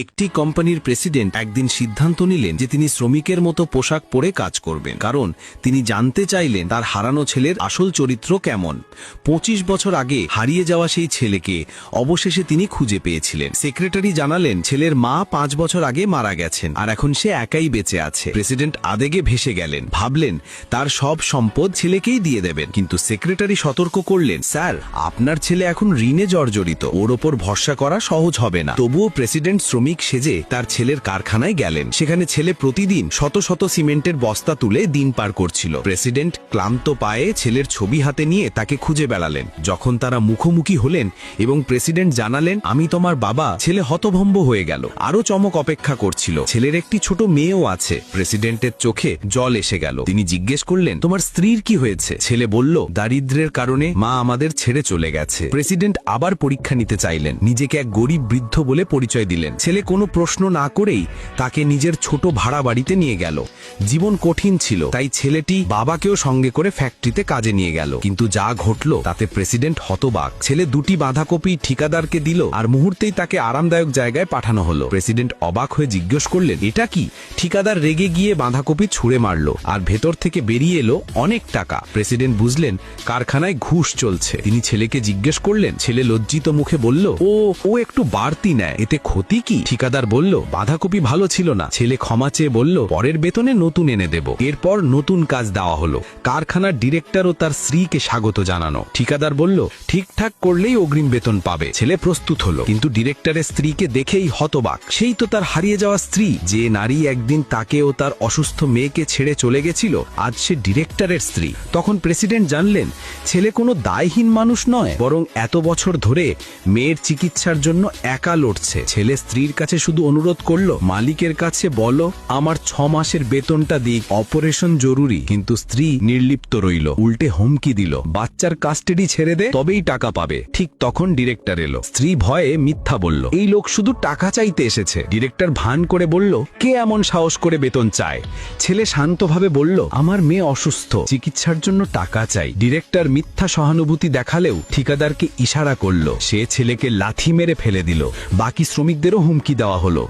একটি কোম্পানির প্রেসিডেন্ট একদিন সিদ্ধান্ত নিলেন যে তিনি শ্রমিকের মতো পোশাক পরে কাজ করবেন, কারণ তিনি জানতে চাইলেন তার হারানো ছেলের আসল চরিত্র কেমন। 25 বছর আগে হারিয়ে যাওয়া সেই ছেলেকে অবশেষে তিনি খুঁজে পেয়েছিলেন। সেক্রেটারি জানালেন ছেলের মা 5 বছর আগে মারা গেছেন আর এখন সে একাই বেঁচে আছে। প্রেসিডেন্ট আবেগে ভেসে গেলেন, ভাবলেন তার সব সম্পদ ছেলেকেই দিয়ে দেবেন। কিন্তু সেক্রেটারি সতর্ক করলেন, স্যার আপনার ছেলে এখন ঋণে জর্জরিত, ওর ওপর ভরসা করা সহজ হবে না। তবুও প্রেসিডেন্ট শ্রমিক সেজে তার ছেলের কারখানায় গেলেন। সেখানে ছেলে প্রতিদিন শত শত সিমেন্টের বস্তা তুলে দিন পার করছিল। প্রেসিডেন্ট ক্লান্ত পায়ে ছেলের ছবি হাতে নিয়ে তাকে খুঁজে বেড়ালেন। যখন তারা মুখোমুখি হলেন এবং প্রেসিডেন্ট জানালেন, আমি তোমার বাবা, ছেলে হতভম্ব হয়ে গেল। আরো চমক অপেক্ষা করছিল, ছেলের একটি ছোট মেয়েও আছে। প্রেসিডেন্টের চোখে জল এসে গেল। তিনি জিজ্ঞেস করলেন, তোমার স্ত্রীর কি হয়েছে? ছেলে বলল, দারিদ্র্যের কারণে মা আমাদের ছেড়ে চলে গেছে। প্রেসিডেন্ট আবার পরীক্ষা নিতে চাইলেন, নিজেকে এক গরিব বৃদ্ধ বলে পরিচয় দিলেন। ছেলে কোনো প্রশ্ন না করেই তাকে নিজের ছোট ভাড়া বাড়িতে নিয়ে গেল। জীবন কঠিন ছিল, তাই ছেলেটি বাবাকেও সঙ্গে করে ফ্যাক্টরিতে কাজে নিয়ে গেল। কিন্তু যা ঘটল তাতে প্রেসিডেন্ট হতবাক। ছেলে দুটি বাঁধাকপি ঠিকাদারকে দিল আর মুহূর্তেই তাকে আরামদায়ক জায়গায় পাঠানো হলো। প্রেসিডেন্ট অবাক হয়ে জিজ্ঞেস করলেন, এটা কি? ঠিকাদার রেগে গিয়ে বাঁধাকপি ছুঁড়ে মারল আর ভেতর থেকে বেরিয়ে এলো অনেক টাকা। প্রেসিডেন্ট বুঝলেন কারখানায় ঘুষ চলছে। তিনি ছেলেকে জিজ্ঞেস করলেন। ছেলে লজ্জিত মুখে বলল, ও একটু বাড়তি নেয়, এতে ক্ষতি কি? ঠিকাদার বলল, বাঁধাকপি ভালো ছিল না। ছেলে ক্ষমা চেয়ে বলল, পরের বেতনে নতুন এনে দেব। এরপর নতুন কাজ দেওয়া হলো। কারখানার ডিরেক্টর ও তার স্ত্রীকে স্বাগত জানানো। ঠিকাদার বলল, ঠিকঠাক করলেই অগ্রিম বেতন পাবে। ছেলে প্রস্তুত হলো, কিন্তু ডিরেক্টরের স্ত্রীকে দেখেই হতবাক। সেই তো তার হারিয়ে যাওয়া স্ত্রী, যে নারী একদিন তাকে ও তার অসুস্থ মেয়েকে ছেড়ে চলে গেছিল, আজ সে ডিরেক্টরের স্ত্রী। তখন প্রেসিডেন্ট জানলেন ছেলে কোনো দায়হীন মানুষ নয়, বরং এত বছর ধরে মেয়ের চিকিৎসার জন্য একা লড়ছে। ছেলে স্ত্রীর কাছে শুধু অনুরোধ করল, মালিকের কাছে বলো আমার 6 মাসের বেতনটা দিক, অপারেশন জরুরি। কিন্তু স্ত্রী নির্লিপ্ত রইল, উল্টে হুমকি দিল, বাচ্চার কাস্টাডি ছেড়ে দে, তবেই টাকা পাবে। ঠিক তখন ডিরেক্টর এলো। স্ত্রী ভয়ে মিথ্যা বলল, এই লোক শুধু টাকা চাইতে এসেছে। ডিরেক্টর ভান করে বলল, কে এমন সাহস করে বেতন চায়? ছেলে শান্তভাবে বলল, আমার মেয়ে অসুস্থ, চিকিৎসার জন্য টাকা চাই। ডিরেক্টর মিথ্যা সহানুভূতি দেখালেও ঠিকাদারকে ইশারা করল। সে ছেলেকে লাথি মেরে ফেলে দিল। বাকি শ্রমিকদেরও হুমকি দেওয়া হলো।